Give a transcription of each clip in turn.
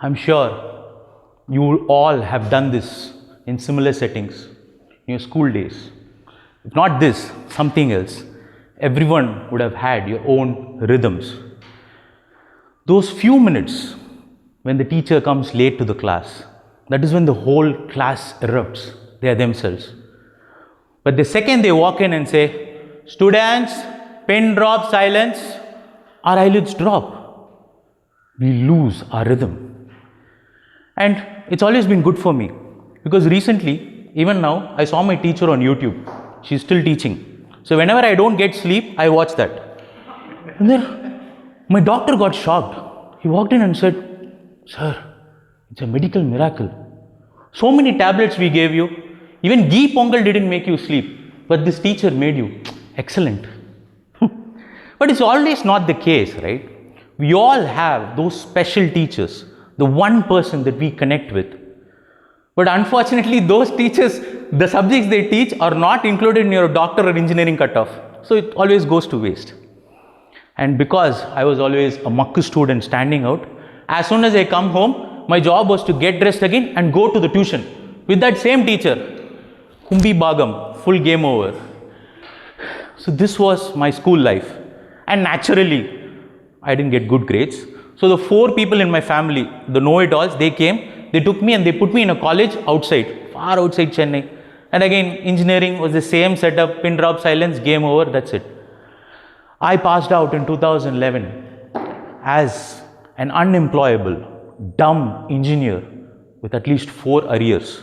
I'm sure you all have done this in similar settings in your school days. If not this, something else. Everyone would have had your own rhythms. Those few minutes when the teacher comes late to the class, that is when the whole class erupts. They are themselves. But the second they walk in and say, "Students, pin drop silence," our eyelids drop. We lose our rhythm. And it's always been good for me because recently, even now, I saw my teacher on YouTube. She's still teaching. So whenever I don't get sleep, I watch that. And then my doctor got shocked. He walked in and said, "Sir, it's a medical miracle. So many tablets we gave you. Even ghee pongal didn't make you sleep. But this teacher made you. Excellent." But it's always not the case, right? We all have those special teachers, the one person that we connect with. But unfortunately, those teachers, the subjects they teach are not included in your doctor or engineering cutoff. So it always goes to waste. And because I was always a makku student standing out, as soon as I come home, my job was to get dressed again and go to the tuition with that same teacher. Kumbi Bagam, full game over. So this was my school life. And naturally, I didn't get good grades. So the 4 people in my family, the know-it-alls, they came, they took me and they put me in a college outside, far outside Chennai. And again, engineering was the same setup, pin drop silence, game over, that's it. I passed out in 2011 as an unemployable, dumb engineer with at least 4 arrears.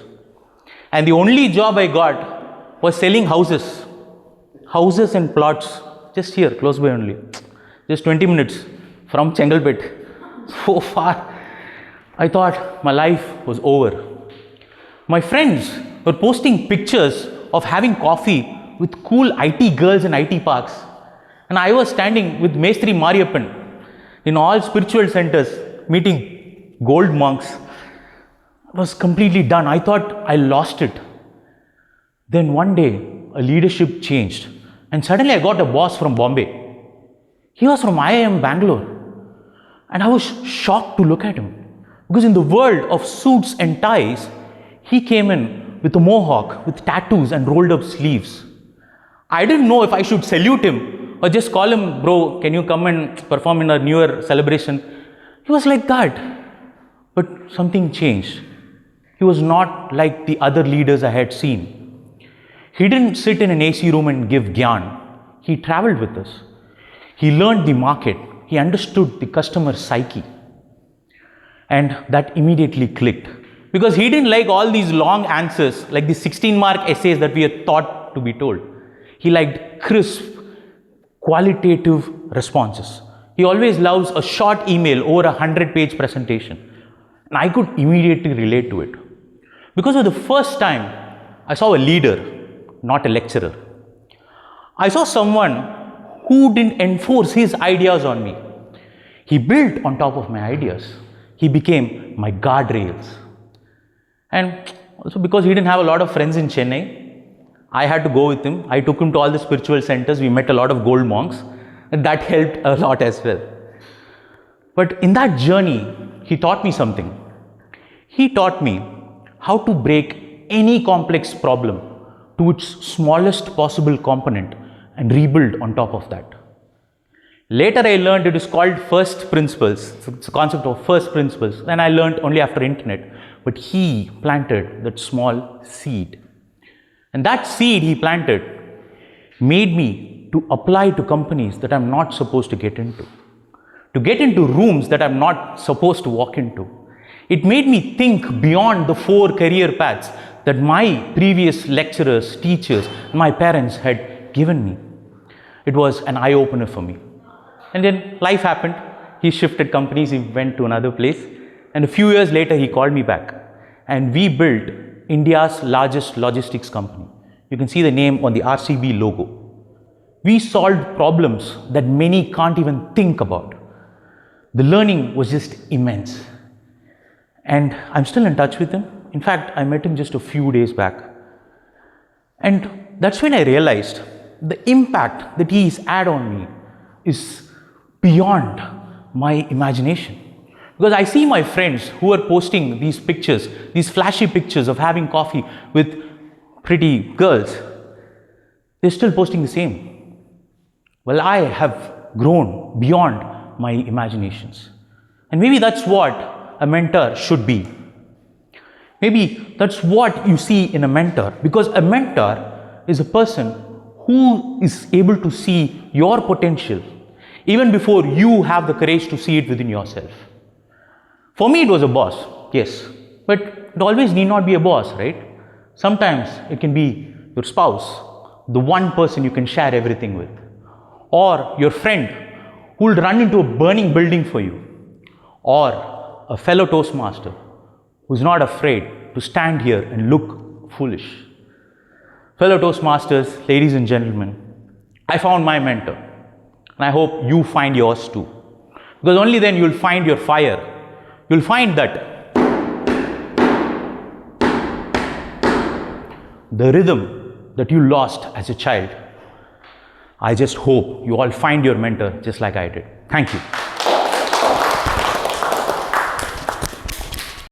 And the only job I got was selling houses and plots, just here, close by only. Just 20 minutes from Chengalpet. So far, I thought my life was over. My friends were posting pictures of having coffee with cool IT girls in IT parks. And I was standing with Mestri Mariappan in all spiritual centers, meeting gold monks. I was completely done. I thought I lost it. Then one day, a leadership changed. And suddenly I got a boss from Bombay. He was from IIM Bangalore. And I was shocked to look at him. Because in the world of suits and ties, he came in with a mohawk, with tattoos and rolled up sleeves. I didn't know if I should salute him or just call him, "Bro, can you come and perform in our New Year celebration?" He was like that. But something changed. He was not like the other leaders I had seen. He didn't sit in an AC room and give gyan. He traveled with us. He learned the market. He understood the customer psyche. And that immediately clicked. Because he didn't like all these long answers, like the 16-mark essays that we are taught to be told. He liked crisp, qualitative responses. He always loves a short email over a 100-page presentation. And I could immediately relate to it. Because for the first time, I saw a leader, not a lecturer. I saw someone who didn't enforce his ideas on me. He built on top of my ideas. He became my guardrails. And also because he didn't have a lot of friends in Chennai, I had to go with him. I took him to all the spiritual centers. We met a lot of gold monks. And that helped a lot as well. But in that journey, he taught me something. He taught me how to break any complex problem to its smallest possible component and rebuild on top of that. Later I learned it is called first principles. It's a concept of first principles. And I learned only after internet. But he planted that small seed. And that seed he planted made me to apply to companies that I'm not supposed to get into. To get into rooms that I'm not supposed to walk into. It made me think beyond the 4 career paths that my previous lecturers, teachers, my parents had given me. It was an eye-opener for me. And then life happened. He shifted companies, he went to another place. And a few years later, he called me back. And we built India's largest logistics company. You can see the name on the RCB logo. We solved problems that many can't even think about. The learning was just immense. And I'm still in touch with him. In fact, I met him just a few days back. And that's when I realized the impact that he's had on me is beyond my imagination. Because I see my friends who are posting these pictures, these flashy pictures of having coffee with pretty girls. They're still posting the same. Well, I have grown beyond my imaginations. And maybe that's what a mentor should be. Maybe that's what you see in a mentor, because a mentor is a person who is able to see your potential even before you have the courage to see it within yourself. For me, it was a boss, yes, but it always need not be a boss, right? Sometimes it can be your spouse, the one person you can share everything with, or your friend who will run into a burning building for you, or a fellow toastmaster who's not afraid to stand here and look foolish. Fellow toastmasters, ladies and gentlemen, I found my mentor, and I hope you find yours too, because only then you'll find your fire. You'll find that the rhythm that you lost as a child. I just hope you all find your mentor just like I did. Thank you.